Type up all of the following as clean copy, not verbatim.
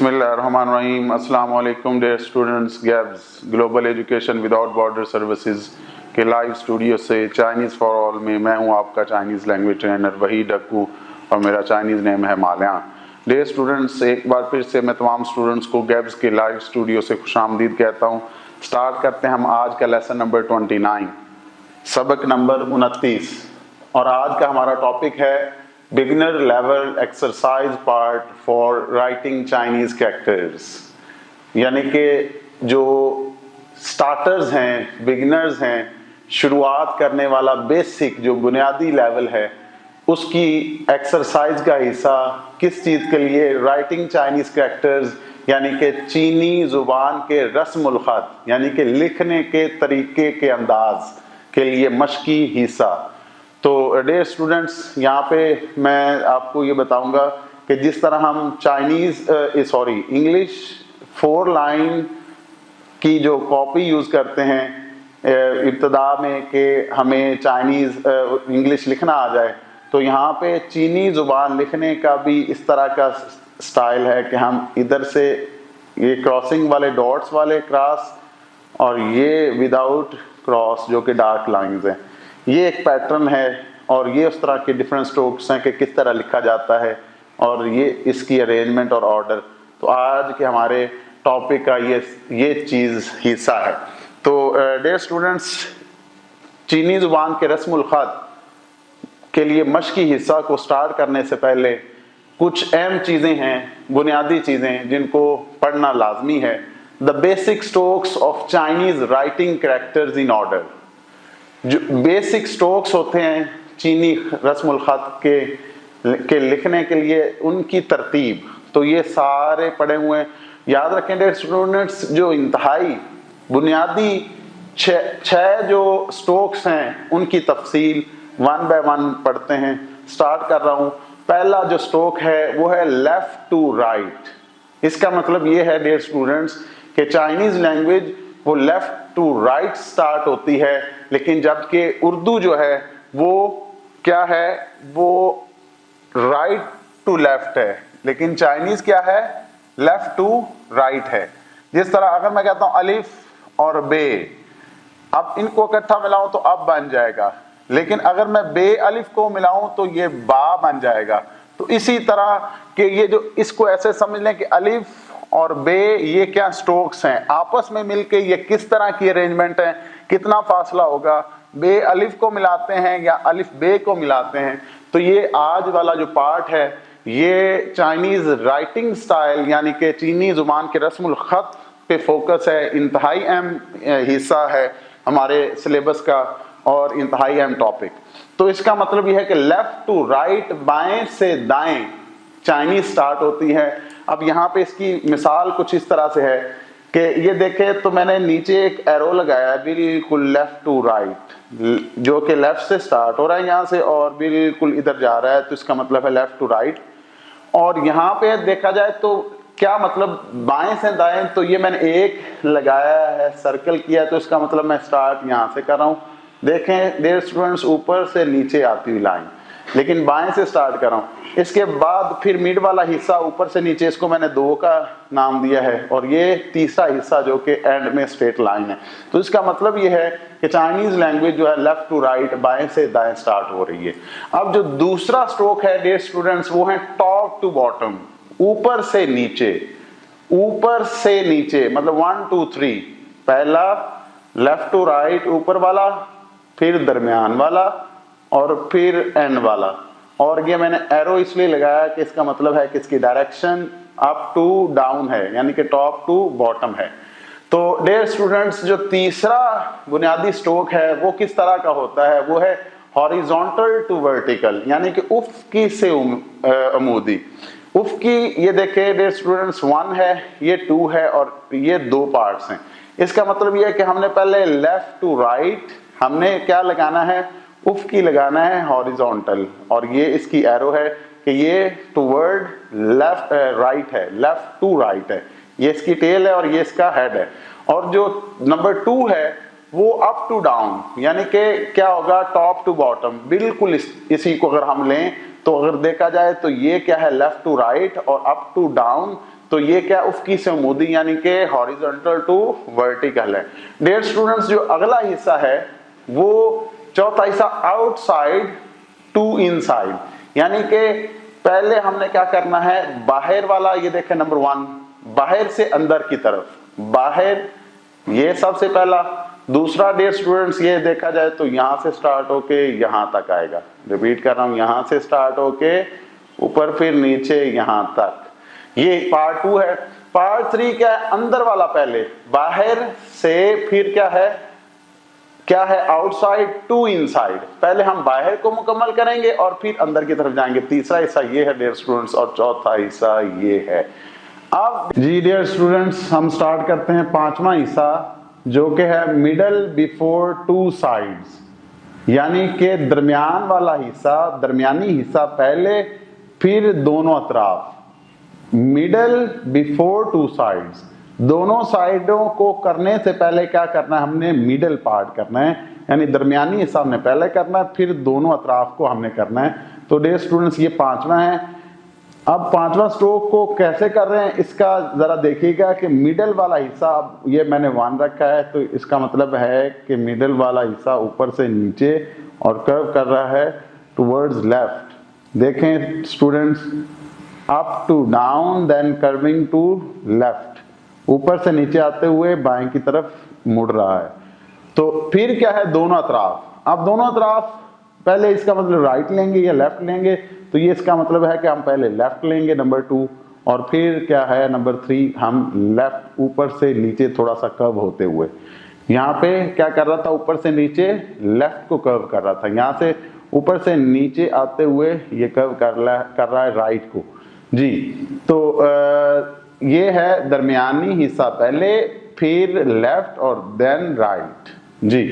बिस्मिल्लाहिर्रहमानिर्रहीम। अस्सलाम वालेकुम dear students. Gabs global education without border services के लाइव स्टूडियो से चाइनीज़ फॉर ऑल में मैं हूं आपका Chinese language trainer Waheed Akku और मेरा चाइनीज़ नेम है माल्या। डियर स्टूडेंट्स, एक बार फिर से मैं तमाम स्टूडेंट्स को गैब्स के लाइव स्टूडियो से खुशामदीद कहता हूँ। स्टार्ट करते हैं हम आज का लेसन नंबर 29, सबक नंबर 29, और आज का हमारा टॉपिक है beginner level exercise part for writing Chinese characters. यानी कि जो स्टार्टर्स हैं, बिगिनर्स हैं, शुरुआत करने वाला बेसिक जो बुनियादी लेवल है उसकी एक्सरसाइज का हिस्सा किस चीज़ के लिए, राइटिंग चाइनीज कैरेक्टर्स यानी कि चीनी ज़ुबान के रस्मुल ख़त यानी कि लिखने के तरीके के अंदाज के लिए मश्की हिस्सा। तो डियर स्टूडेंट्स, यहाँ पे मैं आपको ये बताऊंगा कि जिस तरह हम इंग्लिश 4 लाइन की जो कॉपी यूज़ करते हैं इब्तदा में कि हमें चाइनीज़ इंग्लिश लिखना आ जाए, तो यहाँ पे चीनी ज़ुबान लिखने का भी इस तरह का स्टाइल है कि हम इधर से ये क्रॉसिंग वाले डॉट्स वाले क्रॉस और ये विदाउट क्रॉस जो कि डार्क लाइंस हैं, ये एक पैटर्न है। और ये उस तरह के डिफरेंट स्ट्रोक्स हैं कि किस तरह लिखा जाता है और ये इसकी अरेंजमेंट और ऑर्डर। तो आज के हमारे टॉपिक का ये चीज़ हिस्सा है। तो डियर स्टूडेंट्स, चीनी ज़ुबान के रस्मुल ख़त के लिए मश्की हिस्सा को स्टार्ट करने से पहले कुछ अहम चीज़ें हैं, बुनियादी चीज़ें जिनको पढ़ना लाजमी है। The basic strokes of Chinese writing characters in order. जो बेसिक स्ट्रोक्स होते हैं चीनी रस्मुल ख़त के लिखने के लिए, उनकी तरतीब, तो ये सारे पढ़े हुए हैं। याद रखें डियर स्टूडेंट्स, जो इंतहाई बुनियादी छः जो स्ट्रोक्स हैं उनकी तफसील 1 बाय 1 पढ़ते हैं। स्टार्ट कर रहा हूँ। पहला जो स्ट्रोक है वो है लेफ्ट टू राइट। इसका मतलब ये है डियर स्टूडेंट्स कि चाइनीज़ लैंग्वेज वो लेफ्ट टू राइट स्टार्ट होती है, लेकिन जबकि उर्दू जो है वो क्या है, वो राइट टू लेफ्ट है, लेकिन चाइनीज क्या है, लेफ्ट टू राइट है। जिस तरह अगर मैं कहता हूं अलिफ और बे, अब इनको इकट्ठा मिलाऊं तो अब बन जाएगा, लेकिन अगर मैं बे अलिफ को मिलाऊं तो ये बा बन जाएगा। तो इसी तरह के ये जो, इसको ऐसे समझ लें कि अलिफ और बे ये क्या स्ट्रोक्स हैं, आपस में मिलके ये किस तरह की अरेंजमेंट है, कितना फासला होगा, बे अलिफ को मिलाते हैं या अलिफ बे को मिलाते हैं। तो ये आज वाला जो पार्ट है ये चाइनीज राइटिंग स्टाइल यानी कि चीनी जुबान के रस्मुल ख़त पे फोकस है। इंतहाई अहम हिस्सा है हमारे सिलेबस का और इंतहाई अहम टॉपिक। तो इसका मतलब यह है कि लेफ्ट टू राइट, बाएं से दाएं चाइनीज स्टार्ट होती है। अब यहाँ पे इसकी मिसाल कुछ इस तरह से है कि ये देखें तो मैंने नीचे एक एरो लगाया है बिल्कुल लेफ्ट टू राइट, जो कि लेफ्ट से स्टार्ट हो रहा है यहाँ से और बिल्कुल इधर जा रहा है, तो इसका मतलब है लेफ्ट टू राइट। और यहाँ पे देखा जाए तो क्या मतलब बाएं से दाएं, तो ये मैंने एक लगाया है, सर्कल किया, तो इसका मतलब मैं स्टार्ट यहाँ से कर रहा हूँ। देखें डियर स्टूडेंट्स, ऊपर से नीचे आती हुई लाइन, लेकिन बाएं से स्टार्ट कर रहा हूँ। इसके बाद फिर मिड वाला हिस्सा ऊपर से नीचे, इसको मैंने 2 का नाम दिया है, और ये तीसरा हिस्सा जो कि एंड में स्ट्रेट लाइन है। तो इसका मतलब ये है कि चाइनीज लैंग्वेज जो है लेफ्ट टू राइट, बाएं से दाएं स्टार्ट हो रही है। अब जो दूसरा स्ट्रोक है डियर स्टूडेंट्स वो है टॉप टू बॉटम, ऊपर से नीचे, ऊपर से नीचे, मतलब 1 2 3, पहला लेफ्ट टू राइट ऊपर वाला, फिर दरमियान वाला और फिर एंड वाला। और ये मैंने एरो इसलिए लगाया कि इसका मतलब है कि इसकी डायरेक्शन अप टू डाउन है, यानी कि टॉप टू बॉटम है। तो डियर स्टूडेंट्स, जो तीसरा बुनियादी स्ट्रोक है वो किस तरह का होता है, वो है हॉरिजॉन्टल टू वर्टिकल, यानी कि उफ़क़ी से अमूदी। उफ़क़ी, ये देखें डियर स्टूडेंट्स, 1 है, ये 2 है और ये 2 पार्ट्स हैं। इसका मतलब ये है कि हमने पहले लेफ्ट टू राइट हमने क्या लगाना है, उफ़क़ी लगाना है हॉरिजॉन्टल, और ये इसकी एरो है कि ये टूवर्ड लेफ्ट राइट है, लेफ्ट टू राइट है, ये इसकी टेल है और ये इसका हेड है। और जो नंबर 2 है वो अप टू डाउन, यानी कि क्या होगा, टॉप टू बॉटम, बिल्कुल इसी को अगर हम लें तो अगर देखा जाए तो ये क्या है, लेफ्ट टू राइट और अप टू डाउन, तो ये क्या उफकी से उमूदी यानी कि हॉरिजॉन्टल टू वर्टिकल है। डियर स्टूडेंट्स, जो अगला हिस्सा है वो चौथा हिस्सा आउटसाइड टू इनसाइड, यानी कि पहले हमने क्या करना है, बाहर वाला ये देखें नंबर 1, बाहर से अंदर की तरफ, बाहर ये सबसे पहला। दूसरा डियर स्टूडेंट्स ये देखा जाए तो यहां से स्टार्ट होके यहां तक आएगा, रिपीट कर रहा हूं, यहां से स्टार्ट होके ऊपर फिर नीचे यहां तक, ये पार्ट 2 है। पार्ट 3 क्या है, अंदर वाला पहले, बाहर से फिर क्या है आउटसाइड टू इनसाइड, पहले हम बाहर को मुकम्मल करेंगे और फिर अंदर की तरफ जाएंगे। तीसरा हिस्सा ये है डियर स्टूडेंट्स और चौथा हिस्सा ये है। अब जी डियर स्टूडेंट्स, हम स्टार्ट करते हैं पांचवा हिस्सा जो कि है मिडल बिफोर टू साइड्स, यानी कि दरमियान वाला हिस्सा, दरमियानी हिस्सा पहले फिर दोनों अतराफ, मिडल बिफोर टू साइड्स, दोनों साइडों को करने से पहले क्या करना है, हमने मिडल पार्ट करना है, यानी दरमियानी हिस्सा हमने पहले करना है फिर दोनों अतराफ को हमने करना है। तो डियर स्टूडेंट्स ये पांचवा है। अब पांचवा स्ट्रोक को कैसे कर रहे हैं इसका जरा देखिएगा कि मिडल वाला हिस्सा, अब ये मैंने 1 रखा है तो इसका मतलब है कि मिडल वाला हिस्सा ऊपर से नीचे और कर्व कर रहा है टुवर्ड्स लेफ्ट। देखें students, up to down then curving to left, ऊपर से नीचे आते हुए बाएं की तरफ मुड़ रहा है। तो फिर क्या है, दोनों अतराफ। अब दोनों अतराफ पहले इसका मतलब राइट लेंगे या लेफ्ट लेंगे, तो ये इसका मतलब है कि हम पहले लेफ्ट लेंगे नंबर 2 और फिर क्या है नंबर 3 हम लेफ्ट ऊपर से नीचे थोड़ा सा कर्व होते हुए, यहाँ पे क्या कर रहा था, ऊपर से नीचे लेफ्ट को कर्व कर रहा था, यहाँ से ऊपर से नीचे आते हुए ये कर्व कर रहा है राइट को जी। तो ये है दरमियानी हिस्सा पहले फिर लेफ्ट और देन राइट जी।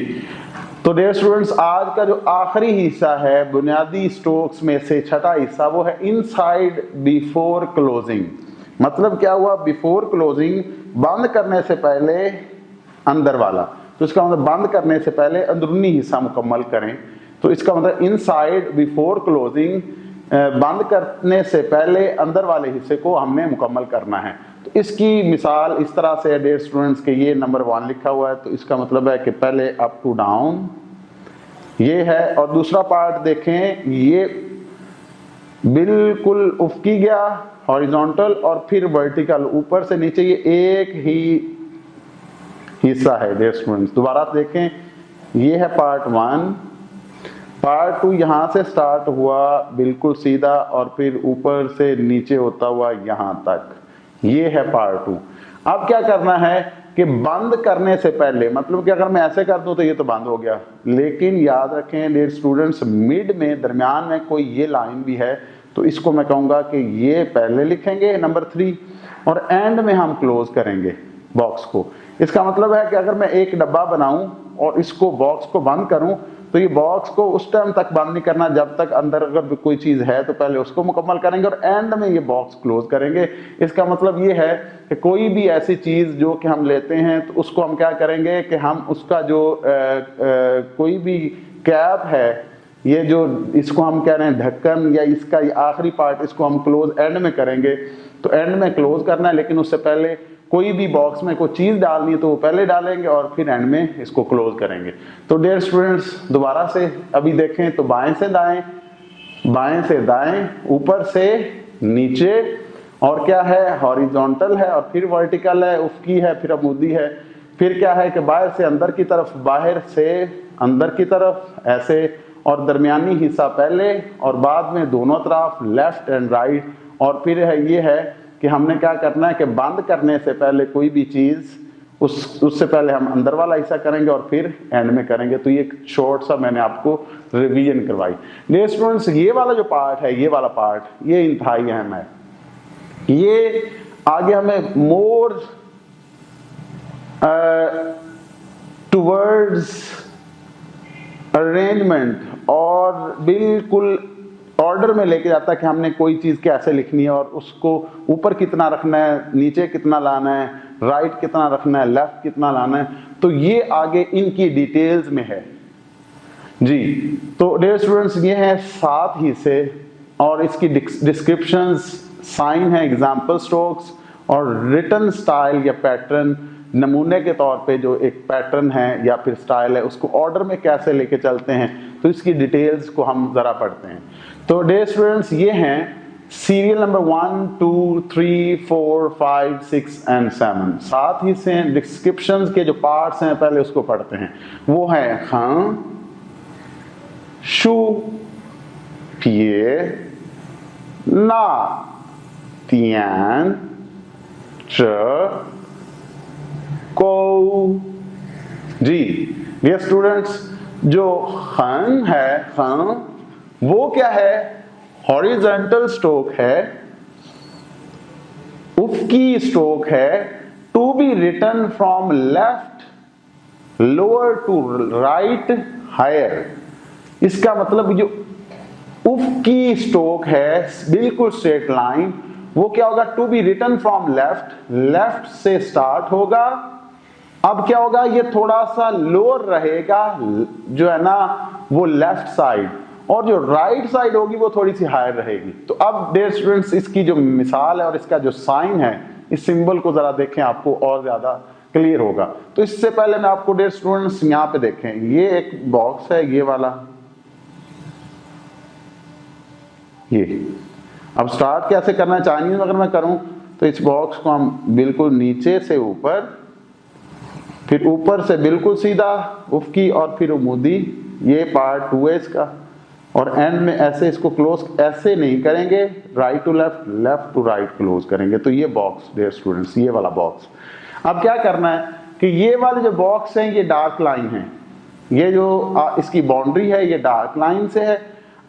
तो डियर स्टूडेंट्स, आज का जो आखिरी हिस्सा है बुनियादी स्ट्रोक्स में से छठा हिस्सा वो है इनसाइड बिफोर क्लोजिंग। मतलब क्या हुआ, बिफोर क्लोजिंग बंद करने से पहले अंदर वाला, तो इसका मतलब बंद करने से पहले अंदरूनी हिस्सा मुकम्मल करें। तो इसका मतलब इनसाइड बिफोर क्लोजिंग, बंद करने से पहले अंदर वाले हिस्से को हमने मुकम्मल करना है। तो इसकी मिसाल इस तरह से है डियर स्टूडेंट्स के ये नंबर 1 लिखा हुआ है, तो इसका मतलब है कि पहले अप टू डाउन ये है, और दूसरा पार्ट देखें ये बिल्कुल उफकी गया हॉरिजॉन्टल और फिर वर्टिकल ऊपर से नीचे, ये एक ही हिस्सा है डियर स्टूडेंट्स। दोबारा देखें, ये है पार्ट 1, पार्ट 2 यहां से स्टार्ट हुआ बिल्कुल सीधा और फिर ऊपर से नीचे होता हुआ यहां तक, ये है पार्ट 2। अब क्या करना है कि बंद करने से पहले, मतलब कि अगर मैं ऐसे कर दूं तो ये तो बंद हो गया, लेकिन याद रखें डियर स्टूडेंट्स मिड में दरमियान में कोई ये लाइन भी है, तो इसको मैं कहूंगा कि ये पहले लिखेंगे नंबर 3 और एंड में हम क्लोज करेंगे बॉक्स को। इसका मतलब है कि अगर मैं एक डब्बा बनाऊं और इसको बॉक्स को बंद करूं तो ये बॉक्स को उस टाइम तक बंद नहीं करना जब तक अंदर अगर कोई चीज है तो पहले उसको मुकम्मल करेंगे और एंड में ये बॉक्स क्लोज करेंगे। इसका मतलब ये है कि कोई भी ऐसी चीज जो कि हम लेते हैं तो उसको हम क्या करेंगे कि हम उसका जो कोई भी कैप है, ये जो इसको हम कह रहे हैं ढक्कन या इसका आखिरी पार्ट, इसको हम क्लोज एंड में करेंगे। तो एंड में क्लोज करना है, लेकिन उससे पहले कोई भी बॉक्स में कोई चीज डालनी है तो वो पहले डालेंगे और फिर एंड में इसको क्लोज करेंगे। तो डियर स्टूडेंट्स दोबारा से अभी देखें तो बाएं से दाएं, बाएं से दाएं, ऊपर से नीचे, और क्या है हॉरिजॉन्टल है और फिर वर्टिकल है, उफकी है फिर अमूदी है, फिर क्या है कि बाहर से अंदर की तरफ, बाहर से अंदर की तरफ ऐसे, और दरमियानी हिस्सा पहले और बाद में दोनों तरफ लेफ्ट एंड राइट। और फिर है ये है कि हमने क्या करना है कि बंद करने से पहले कोई भी चीज उससे पहले हम अंदर वाला हिस्सा करेंगे और फिर एंड में करेंगे। तो ये एक शॉर्ट सा मैंने आपको रिवीजन करवाई। डियर स्टूडेंट्स ये वाला जो पार्ट है, ये वाला पार्ट ये इंतहाई अहम है। ये आगे हमें मोर टुवर्ड्स अरेंजमेंट और बिल्कुल ऑर्डर में लेके जाता है कि हमने कोई चीज कैसे लिखनी है और उसको ऊपर कितना रखना है, नीचे कितना लाना है, राइट कितना रखना है, लेफ्ट कितना लाना है। तो ये आगे इनकी डिटेल्स में है जी। तो डियर स्टूडेंट्स ये है 7 हिस्से और इसकी डिस्क्रिप्शंस, साइन है, एग्जांपल स्ट्रोक्स और रिटन स्टाइल या पैटर्न, नमूने के तौर पे जो एक पैटर्न है या फिर स्टाइल है उसको ऑर्डर में कैसे लेके चलते हैं, तो इसकी डिटेल्स को हम जरा पढ़ते हैं। तो डियर स्टूडेंट्स, ये हैं सीरियल नंबर 1, 2, 3, 4, 5, 6 एंड 7। साथ ही से डिस्क्रिप्शन के जो पार्ट्स हैं पहले उसको पढ़ते हैं। वो है हाँ, शू, पिए, ना, तियान, च, को। जी डियर स्टूडेंट्स, जो खन है, खन वो क्या है? हॉरिजॉन्टल स्ट्रोक है, उफकी स्ट्रोक है, to be written from left lower to right higher. इसका मतलब जो उफकी स्ट्रोक है, बिल्कुल स्ट्रेट लाइन, वो क्या होगा? To be written from left, left से स्टार्ट होगा। अब क्या होगा? ये थोड़ा सा लोअर रहेगा, जो है ना वो लेफ्ट साइड, और जो राइट साइड होगी वो थोड़ी सी हायर रहेगी। तो अब डियर स्टूडेंट्स, इसकी जो मिसाल है और इसका जो साइन है, इस सिंबल को जरा देखें, आपको और ज्यादा क्लियर होगा। तो इससे पहले मैं आपको डियर स्टूडेंट्स यहाँ पे देखें, ये एक बॉक्स है, ये वाला, ये। अब स्टार्ट कैसे करना है चाइनीज में अगर मैं करूं, तो इस बॉक्स को हम बिल्कुल नीचे से ऊपर, फिर ऊपर से बिल्कुल सीधा उफकी, और फिर उमूदी, ये पार्ट 2 है इसका, और एंड में ऐसे इसको क्लोज ऐसे नहीं करेंगे, right to left, left to right close करेंगे। तो ये बॉक्स डियर स्टूडेंट्स, ये वाला बॉक्स। अब क्या करना है कि ये वाले जो बॉक्स हैं ये डार्क लाइन है, ये जो इसकी बाउंड्री है ये डार्क लाइन से है।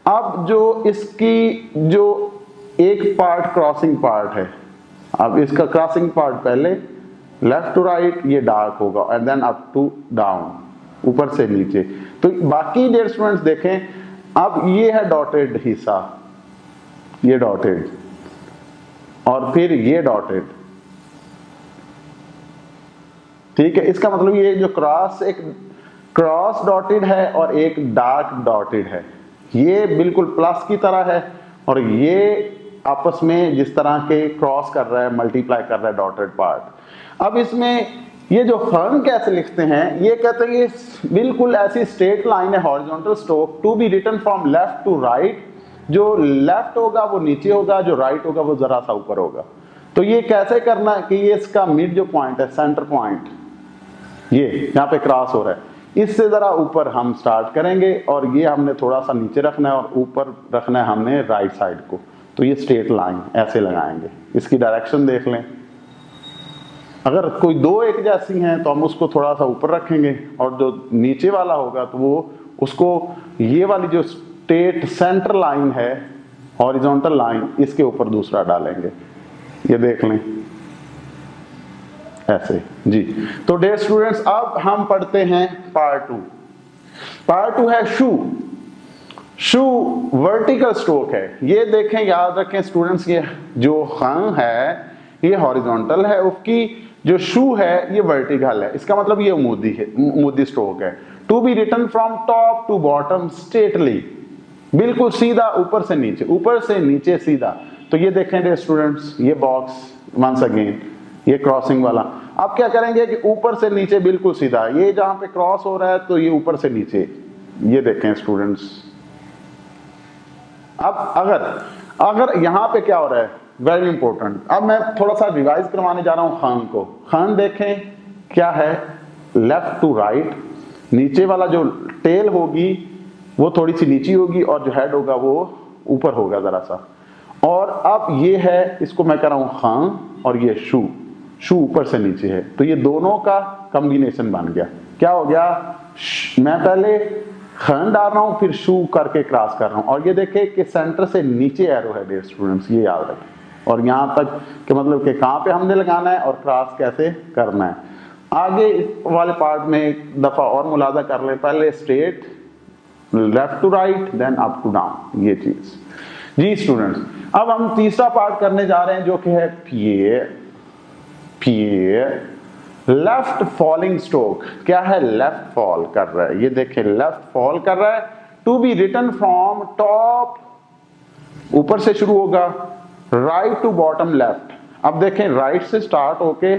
अब जो इसकी जो एक पार्ट क्रॉसिंग पार्ट है, अब इसका क्रॉसिंग पार्ट पहले लेफ्ट टू राइट ये डार्क होगा, and then up to down, ऊपर से नीचे। तो बाकी डियर स्टूडेंट्स देखें, अब ये है डॉटेड हिस्सा, ये डॉटेड, और फिर ये डॉटेड, ठीक है। इसका मतलब ये जो क्रॉस, एक क्रॉस डॉटेड है और एक डार्क डॉटेड है, ये बिल्कुल प्लस की तरह है, और ये आपस में जिस तरह के क्रॉस कर रहा है, मल्टीप्लाई कर रहा है डॉटेड पार्ट। अब इसमें ये जो खन कैसे लिखते हैं, ये कहते हैं ये बिल्कुल ऐसी स्ट्रेट लाइन है, horizontal stroke, to be written from left to right. जो लेफ्ट होगा वो नीचे होगा, जो राइट होगा वो जरा सा ऊपर होगा। तो ये कैसे करना है कि ये इसका मिड जो पॉइंट है, सेंटर पॉइंट, ये यहाँ पे क्रॉस हो रहा है, इससे जरा ऊपर हम स्टार्ट करेंगे, और ये हमने थोड़ा सा नीचे रखना है और ऊपर रखना है हमने राइट साइड को। तो ये स्ट्रेट लाइन ऐसे लगाएंगे। इसकी डायरेक्शन देख लें, अगर कोई दो एक जैसी हैं तो हम उसको थोड़ा सा ऊपर रखेंगे, और जो नीचे वाला होगा तो वो उसको, ये वाली जो स्ट्रेट सेंटर लाइन है, हॉरिजॉन्टल लाइन, इसके ऊपर दूसरा डालेंगे। ये देख लें ऐसे जी। तो डियर स्टूडेंट्स, अब हम पढ़ते हैं पार्ट 2। पार्ट 2 है शू। शू वर्टिकल स्ट्रोक है। ये देखें, याद रखें स्टूडेंट्स, ये जो खं है ये हॉरिजॉन्टल है, उसकी जो शू है ये वर्टिकल है। इसका मतलब ये उमूदी है, उमूदी स्ट्रोक है। To be written from top to bottom straightly, बिल्कुल सीधा, ऊपर से नीचे, ऊपर से नीचे सीधा। तो ये देखें डियर स्टूडेंट्स, ये बॉक्स वंस अगेन, ये क्रॉसिंग वाला। अब क्या करेंगे कि ऊपर से नीचे बिल्कुल सीधा, ये जहां पे क्रॉस हो रहा है तो ये ऊपर से नीचे, ये देखें स्टूडेंट्स। अब अगर यहां पे क्या हो रहा है, वेरी इंपॉर्टेंट, अब मैं थोड़ा सा रिवाइज करवाने जा रहा हूं खान को। खान देखें क्या है, लेफ्ट टू राइट, नीचे वाला जो टेल होगी वो थोड़ी सी नीची होगी, और जो हेड होगा वो ऊपर होगा जरा सा। और अब ये है, इसको मैं कह रहा हूं खान, और ये शू, शू ऊपर से नीचे है। तो ये दोनों का कॉम्बिनेशन बन गया। क्या हो गया, मैं पहले खन डाल रहा हूं, फिर शू करके क्रॉस कर रहा हूं, और ये देखें कि सेंटर से नीचे एरो है डियर स्टूडेंट्स, ये याद रखें। और यहां तक कि मतलब कि कहां पे हमने लगाना है और क्रॉस कैसे करना है। आगे इस वाले पार्ट में एक दफा और मुलाजा कर ले, पहले straight, left to right, then up to down, ये चीज। जी स्टूडेंट्स, अब हम तीसरा पार्ट करने जा रहे हैं जो कि है पिए। पिए लेफ्ट फॉलिंग स्ट्रोक। क्या है, लेफ्ट फॉल कर रहा है, ये देखें लेफ्ट फॉल कर रहा है। To be written from top, ऊपर से शुरू होगा, राइट टू बॉटम लेफ्ट। अब देखें राइट से स्टार्ट होके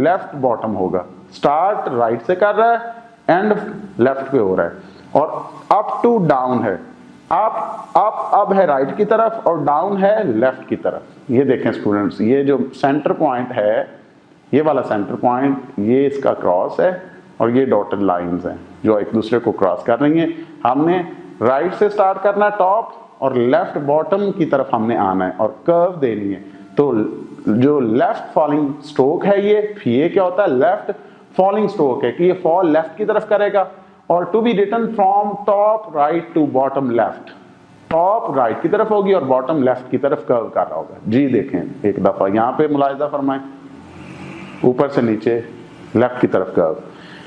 लेफ्ट बॉटम होगा, स्टार्ट राइट से कर रहा है एंड लेफ्ट पे हो रहा है। और अप टू डाउन है, अप है राइट की तरफ और डाउन है लेफ्ट की तरफ। ये देखें स्टूडेंट्स, ये जो सेंटर पॉइंट है, ये वाला सेंटर पॉइंट, ये इसका क्रॉस है और ये डॉटेड लाइंस हैं जो एक दूसरे को क्रॉस कर रही हैं। हमने राइट से स्टार्ट करना है टॉप और लेफ्ट बॉटम की तरफ हमने आना है और कर्व देनी है। तो जो लेफ्ट फॉलिंग स्ट्रोक है ये क्या होता है, लेफ्ट फॉलिंग स्ट्रोक है कि ये फॉल लेफ्ट की तरफ करेगा। और to be written from top right to bottom left, top right की तरफ होगी और बॉटम लेफ्ट की तरफ कर्व कर रहा होगा। जी देखें एक दफा यहाँ पे मुलाहिजा फरमाएं, ऊपर से नीचे लेफ्ट की तरफ कर्व।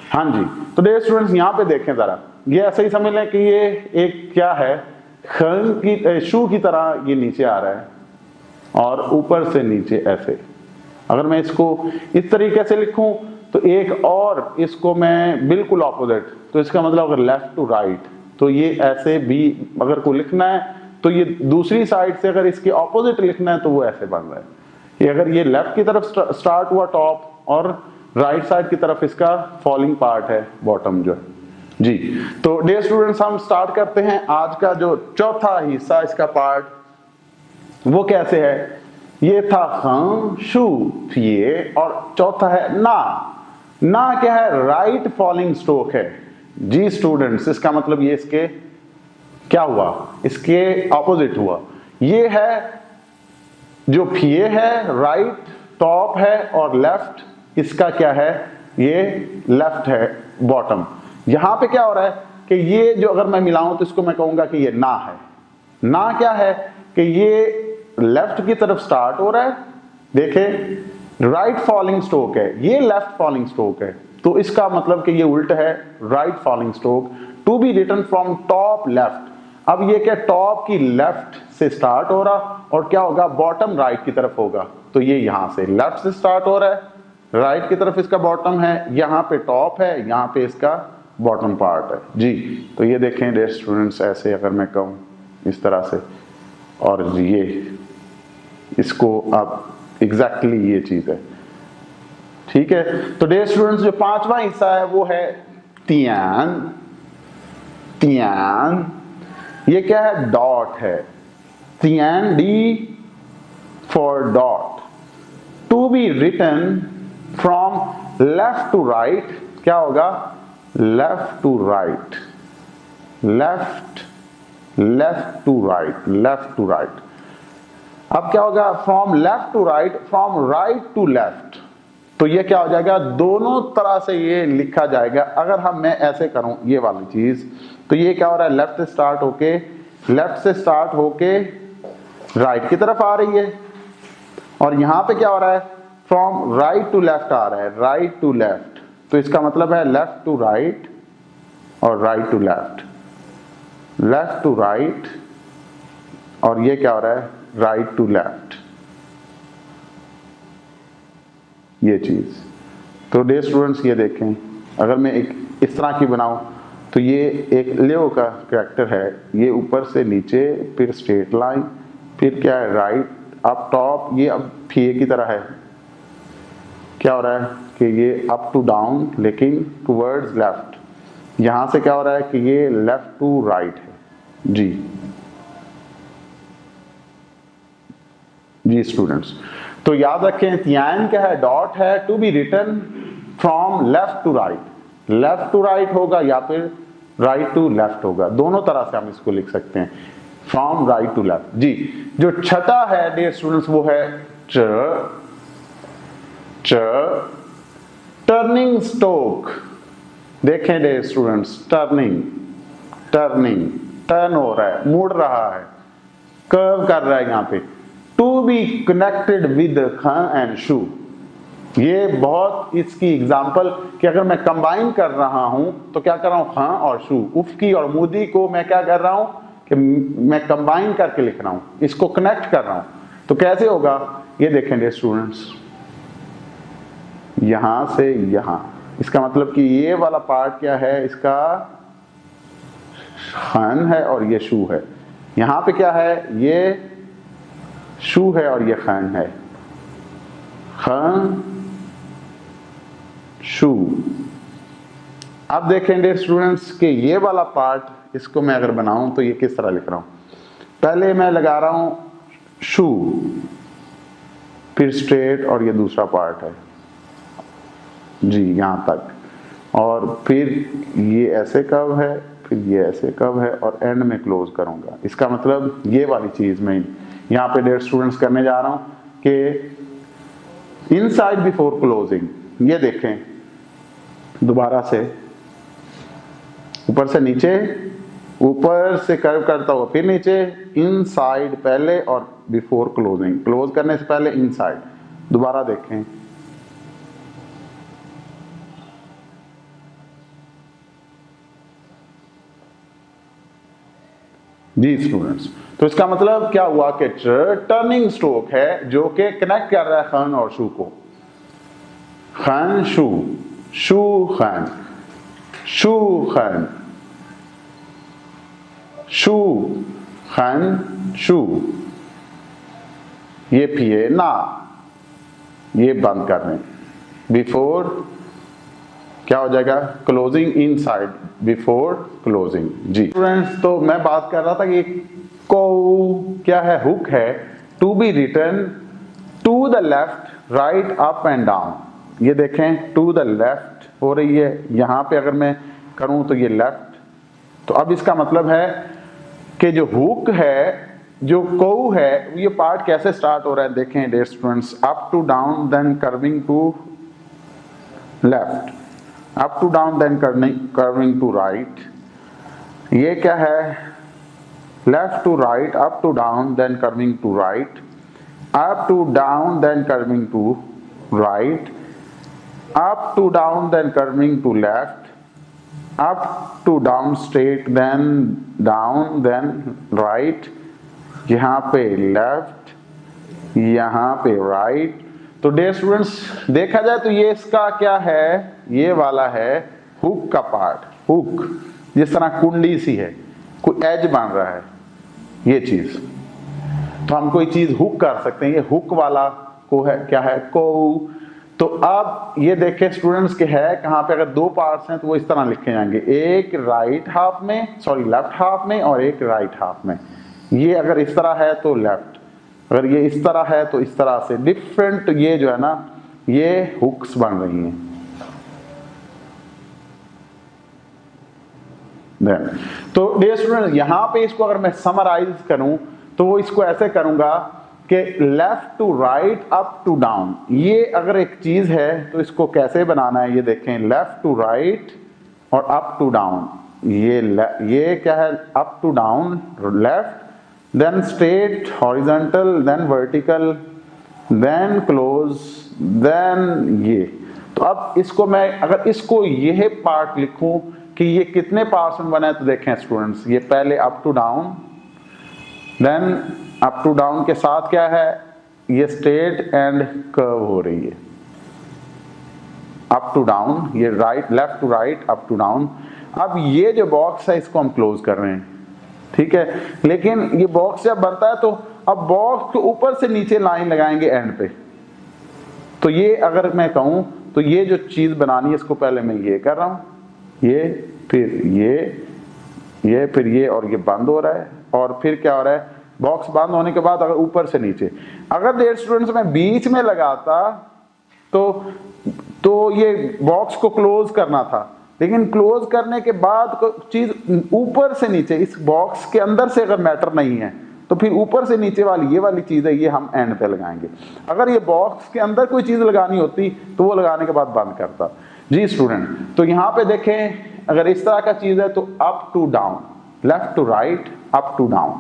हाँ जी, तो डियर स्टूडेंट्स यहाँ पे देखें जरा, ये ऐसे ही समझ लें कि ये एक क्या है, खन की शू की तरह ये नीचे आ रहा है और ऊपर से नीचे ऐसे। अगर मैं इसको इस तरीके से लिखूं तो एक और इसको मैं बिल्कुल ऑपोजिट, तो इसका मतलब अगर लेफ्ट टू राइट तो ये ऐसे भी अगर को लिखना है तो ये दूसरी साइड से अगर इसके ऑपोजिट लिखना है तो वो ऐसे बन रहा है। ये अगर ये लेफ्ट की तरफ स्टार्ट हुआ टॉप और राइट साइड की तरफ इसका फॉलिंग पार्ट है बॉटम जो है। जी तो डियर स्टूडेंट्स हम स्टार्ट करते हैं आज का जो चौथा हिस्सा इसका पार्ट, वो कैसे है। ये था खं शू फिए और चौथा है ना। ना क्या है, राइट फॉलिंग स्ट्रोक है। जी स्टूडेंट्स इसका मतलब ये इसके क्या हुआ, इसके ऑपोजिट हुआ। ये है जो फिए है राइट टॉप है और लेफ्ट इसका क्या है, ये लेफ्ट है बॉटम। यहां पे क्या हो रहा है कि ये जो अगर मैं मिलाऊं तो इसको मैं कहूंगा कि ये ना है। ना क्या है कि ये लेफ्ट की तरफ स्टार्ट हो रहा है, देखे राइट फॉलिंग स्ट्रोक है, ये लेफ्ट फॉलिंग स्ट्रोक है, तो इसका मतलब कि ये उल्टा है right falling stroke. To be written from top left, अब ये क्या टॉप की लेफ्ट से स्टार्ट हो रहा और क्या होगा बॉटम राइट की तरफ होगा। तो ये यहां से लेफ्ट से स्टार्ट हो रहा है, राइट की तरफ इसका बॉटम है, यहाँ पे टॉप है, यहाँ पे इसका बॉटम पार्ट है। जी तो ये देखें डियर स्टूडेंट्स, ऐसे अगर मैं कहूँ इस तरह से, और ये इसको अब एग्जैक्टली ये चीज है, ठीक है। तो डियर स्टूडेंट्स जो पांचवा हिस्सा है वो है तियान। तियान ये क्या है, डॉट है। तियान D for dot. To be written from left to right, क्या होगा left to right, left to right, left to right. अब क्या होगा from left to right, from right to left, तो ये क्या हो जाएगा, दोनों तरह से ये लिखा जाएगा। अगर मैं ऐसे करूं ये वाली चीज, तो ये क्या हो रहा है, लेफ्ट से स्टार्ट होके राइट की तरफ आ रही है, और यहां पे क्या हो रहा है फ्रॉम राइट टू लेफ्ट आ रहा है, राइट टू लेफ्ट, तो इसका मतलब है लेफ्ट टू राइट और right to left, left to right, और ये क्या हो रहा है राइट टू लेफ्ट, ये चीज। तो डियर स्टूडेंट्स ये देखें, अगर मैं एक इस तरह की बनाऊं तो ये एक लियो का कैरेक्टर है, ये ऊपर से नीचे फिर स्ट्रेट लाइन, फिर क्या है राइट अप टॉप, ये अब फिए की तरह है। क्या हो रहा है कि ये अप टू डाउन लेकिन टूवर्ड्स लेफ्ट, यहां से क्या हो रहा है कि ये लेफ्ट टू राइट है। जी स्टूडेंट्स तो याद रखें तियान क्या है, डॉट है। To be written from left to right, left to right होगा या फिर राइट टू लेफ्ट होगा, दोनों तरह से हम इसको लिख सकते हैं, फ्रॉम राइट टू लेफ्ट। जी जो छठा है डियर स्टूडेंट्स वो है टर्निंग स्ट्रोक। देखें डियर स्टूडेंट्स, टर्निंग टर्न हो रहा है, मुड़ रहा है, कर्व कर रहा है यहाँ पे। टू बी कनेक्टेड विद ख एंड शू, ये बहुत इसकी एग्जांपल कि अगर मैं कंबाइन कर रहा हूं तो क्या कर रहा हूं, ख और शू, उफकी और मुदी को मैं क्या कर रहा हूं कि मैं कंबाइन करके लिख रहा हूं, इसको कनेक्ट कर रहा हूं। तो कैसे होगा ये देखें डियर स्टूडेंट्स, यहां से यहां, इसका मतलब कि ये वाला पार्ट क्या है, इसका खन है और ये शू है। यहां पे क्या है, ये शू है और ये खन है। खन शू। अब देखें डियर स्टूडेंट्स कि ये वाला पार्ट इसको मैं अगर बनाऊं तो ये किस तरह लिख रहा हूं। पहले मैं लगा रहा हूं शू, फिर स्ट्रेट और ये दूसरा पार्ट है जी यहां तक, और फिर ये ऐसे कर्व है, फिर ये ऐसे कर्व है और एंड में क्लोज करूंगा। इसका मतलब ये वाली चीज मैं यहां पे डियर स्टूडेंट्स करने जा रहा हूं कि इनसाइड बिफोर क्लोजिंग। ये देखें दोबारा से ऊपर से नीचे, ऊपर से कर्व करता हुआ फिर नीचे, इनसाइड पहले और बिफोर क्लोजिंग, क्लोज करने से पहले इनसाइड। दोबारा देखें जी स्टूडेंट्स। तो इसका मतलब क्या हुआ कि टर्निंग स्ट्रोक है जो कि कनेक्ट कर रहा है खन और शू को। खन शू, शू खन, शू खन, शू खन शू। ये पिए ना, ये बंद कर रहे हैं। बिफोर क्या हो जाएगा, क्लोजिंग इनसाइड बिफोर क्लोजिंग जी स्टूडेंट्स। तो मैं बात कर रहा था कि को क्या है, हुक है to be written to the left right up and down. ये देखें टू द लेफ्ट हो रही है, यहां पे अगर मैं करूं तो ये लेफ्ट। तो अब इसका मतलब है कि जो हुक है, जो को है, ये पार्ट कैसे स्टार्ट हो रहा है देखें dear students. Up to down then curving to left, up to down then curving to right. ये क्या है, left to right, up to down then curving to right, up to down then curving to right, up to down then curving to left, up to down straight then down then right, यहाँ पे left, यहाँ पे right। तो dear students देखा जाए तो ये इसका क्या है, ये वाला है हुक का पार्ट। हुक जिस तरह कुंडी सी है, कोई एज बन रहा है ये चीज, तो हम कोई चीज हुक कर सकते हैं। ये हुक वाला को है, क्या है, को। तो अब ये देखें स्टूडेंट्स के है कहां पे, अगर दो पार्ट्स हैं तो वो इस तरह लिखे जाएंगे, एक राइट हाफ में, सॉरी लेफ्ट हाफ में, और एक राइट हाफ में। ये अगर इस तरह है तो लेफ्ट, अगर ये इस तरह है तो इस तरह से डिफरेंट ये जो है ना ये हुक्स बन रही हैं। तो डियर स्टूडेंट्स यहां पे इसको अगर मैं समराइज करूं तो वो इसको ऐसे करूंगा कि left to right up to down. ये अगर एक चीज है तो इसको कैसे बनाना है, ये देखें लेफ्ट टू राइट और अप टू डाउन। ये क्या है, up to down left, then straight horizontal, then vertical, then close, then ये। तो अब इसको मैं अगर इसको ये पार्ट लिखूं कि ये कितने पार्ट्स में बना है, तो देखें स्टूडेंट्स ये पहले up to down, then up to down के साथ क्या है, ये स्ट्रेट एंड कर्व हो रही है। अप टू डाउन, ये right, left to right, up to down. अब ये जो बॉक्स है इसको हम क्लोज कर रहे हैं, ठीक है। लेकिन ये बॉक्स जब बनता है तो अब बॉक्स के ऊपर से नीचे लाइन लगाएंगे एंड पे। तो ये अगर मैं कहूं तो ये जो चीज बनानी है इसको पहले मैं ये कर रहा हूं, ये फिर ये फिर ये, और ये बंद हो रहा है। और फिर क्या हो रहा है, बॉक्स बंद होने के बाद अगर ऊपर से नीचे, अगर डियर स्टूडेंट्स मैं बीच में लगाता तो ये बॉक्स को क्लोज करना था, लेकिन क्लोज करने के बाद चीज ऊपर से नीचे, इस बॉक्स के अंदर से अगर मैटर नहीं है तो फिर ऊपर से नीचे वाली ये वाली चीज है, ये हम एंड पे लगाएंगे। अगर ये बॉक्स के अंदर कोई चीज लगानी होती तो वो लगाने के बाद बंद करता जी स्टूडेंट। तो यहाँ पे देखें अगर इस तरह का चीज है तो up to down, left to right, up to down,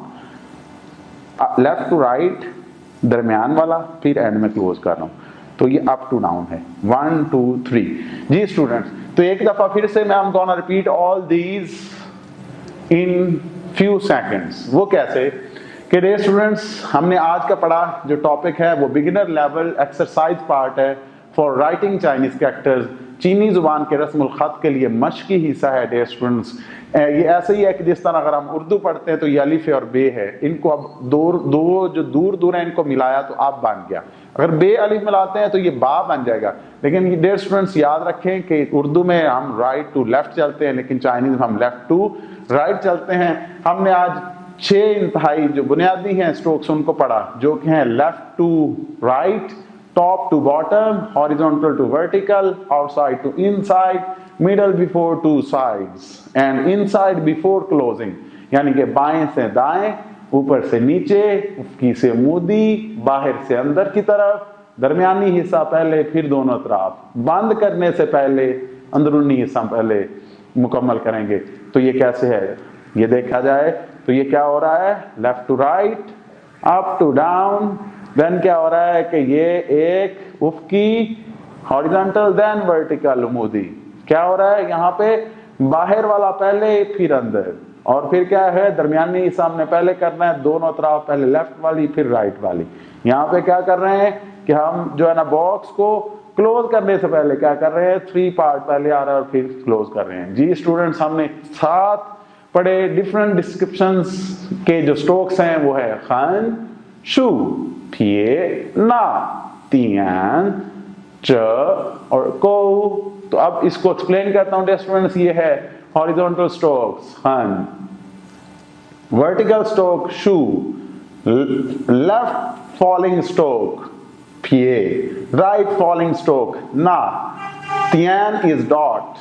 left to right दरमियान वाला, फिर एंड में क्लोज कर रहा हूं। तो ये अप टू डाउन है, 1 2 3 जी स्टूडेंट्स। तो एक दफा फिर से मैं हम gonna repeat all these in few seconds. वो कैसे कि डियर स्टूडेंट्स हमने आज का पढ़ा जो टॉपिक है वो बिगिनर लेवल एक्सरसाइज पार्ट है फॉर राइटिंग चाइनीज कैरेक्टर्स चीनी जुबान के रस्मुल ख़त के लिए मश्की हिस्सा है डियर स्टूडेंट्स। ये ऐसे ही है कि जिस तरह अगर हम उर्दू पढ़ते हैं तो ये अलिफ और बे है, इनको अब दो जो दूर दूर है इनको मिलाया तो अब बन गया। अगर बे अलिफ मिलाते हैं तो ये बा बन जाएगा। लेकिन डियर स्टूडेंट्स याद रखें कि उर्दू में हम राइट टू लेफ्ट चलते हैं, लेकिन चाइनीज में हम लेफ्ट टू राइट चलते हैं। हमने आज 6 इंतहाई जो बुनियादी हैं स्ट्रोक्स उनको पढ़ा, जो कि हैं left to right, top to bottom, horizontal to vertical, outside to inside, middle before two sides and inside before closing. यानी कि बाएं से दाएं, ऊपर से नीचे, उफकी से मूदी, बाहर से अंदर की तरफ, दरमियानी हिस्सा पहले फिर दोनों तरफ, बंद करने से पहले अंदरूनी हिस्सा पहले मुकम्मल करेंगे। तो ये कैसे है ये देखा जाए तो ये क्या हो रहा है, left to right, up to down, then क्या हो रहा है कि ये एक उफकी, हॉरिजॉन्टल देन वर्टिकल मूदी। क्या हो रहा है यहाँ पे, बाहर वाला पहले फिर अंदर, और फिर क्या है दरमियानी हिस्सा हमने पहले करना है, दोनों तरफ पहले लेफ्ट वाली फिर राइट वाली। यहाँ पे क्या कर रहे हैं कि हम जो है ना बॉक्स को क्लोज करने से पहले क्या कर रहे हैं, 3 पार्ट पहले आ रहा है और फिर क्लोज कर रहे हैं। जी स्टूडेंट्स, हमने 7 पढ़े डिफरेंट डिस्क्रिप्शंस के जो स्ट्रोक्स हैं वो है खन, शू, फिए, ना, तियान, च और को। तो अब इसको एक्सप्लेन करता हूं स्टूडेंट्स। ये है हॉरिजॉन्टल स्ट्रोक्स खन, वर्टिकल स्ट्रोक शू, लेफ्ट फॉलिंग स्ट्रोक फिए, राइट फॉलिंग स्ट्रोक ना, तियान इज डॉट,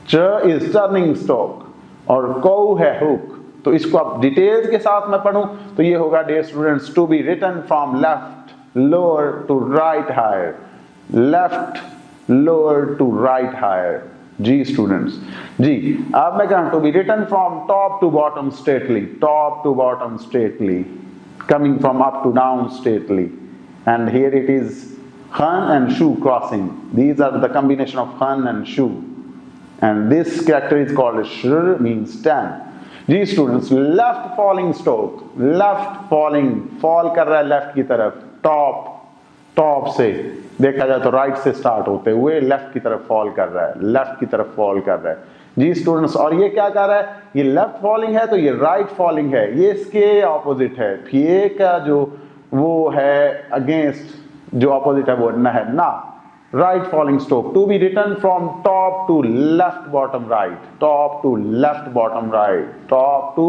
च इज टर्निंग स्ट्रोक और को है हुक। तो इसको अब डिटेल्स के साथ मैं पढ़ूं तो ये होगा dear students, to be written from left lower to right higher, left lower to right higher. जी स्टूडेंट्स, जी अब मैं कहूं to be written from top to bottom straightly, top to bottom straightly, coming from up to down straightly, and here it is khan and shu crossing. These are the combination of khan and shu, and this character is called shur, means 10. जी students, left falling stroke, left falling, fall कर रहा है left की तरफ, top, top से देखा जाए तो राइट से स्टार्ट होते हुए लेफ्ट की तरफ फॉल कर रहा है, लेफ्ट की तरफ फॉल कर रहा है। जी स्टूडेंट्स, और ये क्या कर रहा है, ये लेफ्ट फॉलिंग है तो ये राइट फॉलिंग है, ये इसके ऑपोजिट है। फिए का जो वो है अगेंस्ट, जो ऑपोजिट है वो न है ना, right falling stroke. To be written from top to left bottom right, top to left bottom right, top to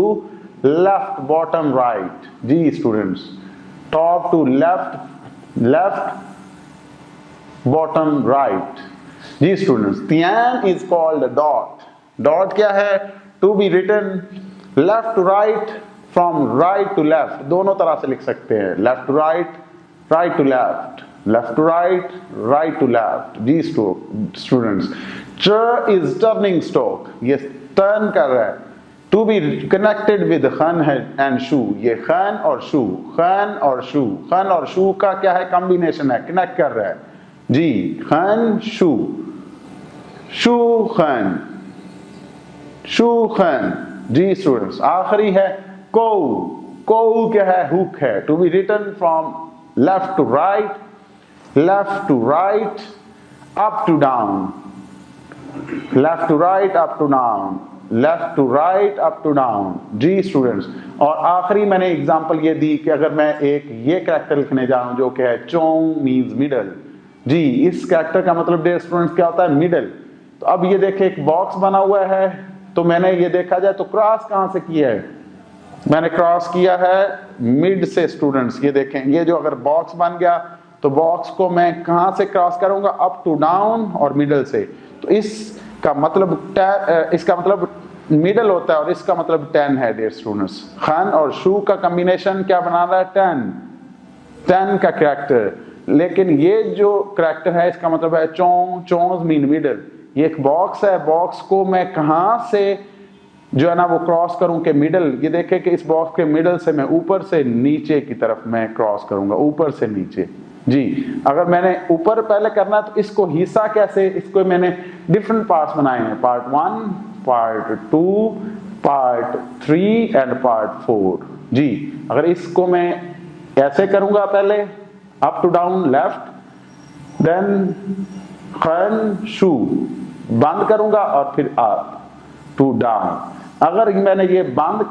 left bottom right. जी students, top to left, left bottom right. जी students, तियान is called dot. Dot क्या है, to be written left to right, from right to left, दोनों तरह से लिख सकते हैं, left to right, right to left, left to right, right to left. Ji students, च इज टर्निंग स्ट्रोक, ये टर्न कर रहा है। टू बी कनेक्टेड विद खन एंड शू, ये खन और शू, खन और शू, खन और शू का क्या है, कॉम्बिनेशन है, कनेक्ट कर रहा है। जी खन शू, शू खन, शू खन। जी स्टूडेंट्स, आखिरी है को। को क्या है, हुक है। To be written from left to right, left to right, up to down, left to right, up to down, left to right, up to down. जी स्टूडेंट्स, और आखिरी मैंने एग्जांपल ये दी कि अगर मैं एक ये कैरेक्टर लिखने जा रहा हूं जो कि है चोंग, मींस मिडल। जी, इस कैरेक्टर का मतलब डियर स्टूडेंट्स क्या होता है, मिडल। तो अब ये देखें एक बॉक्स बना हुआ है, तो मैंने ये देखा जाए तो क्रॉस कहां से किया है, मैंने क्रॉस किया है मिड से। स्टूडेंट्स ये देखें, ये जो अगर बॉक्स बन गया तो बॉक्स को मैं कहां से क्रॉस करूंगा, अप टू डाउन और मिडल से। तो इसका मतलब मिडल होता है और इसका मतलब 10 है डियर स्टूडेंट्स। खन और शू का कॉम्बिनेशन क्या बना रहा है, 10 का कैरेक्टर। लेकिन ये जो कैरेक्टर है इसका मतलब है चोंग, चोंग मीन मिडल। ये एक बॉक्स है, बॉक्स को मैं कहां से जो है ना वो क्रॉस करूं के मिडल। ये देखें कि इस बॉक्स के मिडल से मैं ऊपर से नीचे की तरफ मैं क्रॉस करूंगा, ऊपर से नीचे। जी, अगर मैंने ऊपर पहले करना है तो इसको हिस्सा कैसे, इसको मैंने डिफरेंट पार्ट्स बनाए हैं, part 1, part 2, part 3 and part 4। जी, अगर इसको मैं ऐसे करूंगा, पहले up to down left, then खन शू, बंद करूंगा और फिर अप, टू डाउन। अगर मैंने ये बंद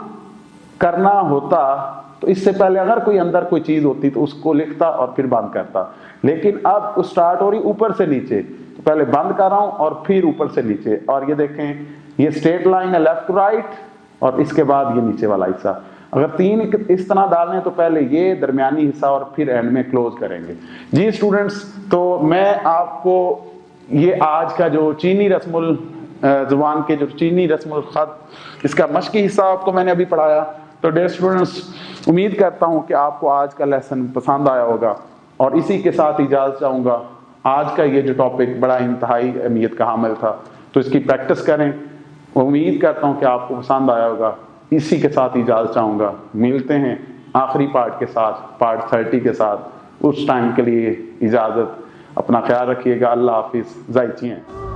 करना होता तो इससे पहले अगर कोई अंदर कोई चीज होती तो उसको लिखता और फिर बंद करता, लेकिन अब स्टार्ट हो रही ऊपर से नीचे, तो पहले बंद कर रहा हूं और फिर ऊपर से नीचे। और ये देखें, ये स्ट्रेट लाइन है लेफ्ट टू राइट, और इसके बाद ये नीचे वाला हिस्सा। अगर 3 इस तरह डालने तो पहले ये दरमियानी हिस्सा और फिर एंड में क्लोज करेंगे। जी स्टूडेंट्स, तो मैं आपको ये आज का जो चीनी रस्मुल जुबान के जो चीनी रस्मुल खत, इसका मश्की हिस्सा आपको मैंने अभी पढ़ाया। तो डियर स्टूडेंट्स, उम्मीद करता हूँ कि आपको आज का लेसन पसंद आया होगा, और इसी के साथ इजाज़त चाहूँगा। आज का ये जो टॉपिक बड़ा इंतहाई अहमियत का हामिल था, तो इसकी प्रैक्टिस करें। उम्मीद करता हूँ कि आपको पसंद आया होगा। इसी के साथ इजाज़त चाहूँगा। मिलते हैं आखिरी पार्ट के साथ, पार्ट 30 के साथ। उस टाइम के लिए इजाज़त, अपना ख्याल रखिएगा। अल्लाह हाफिज़। ज़ाइचिए।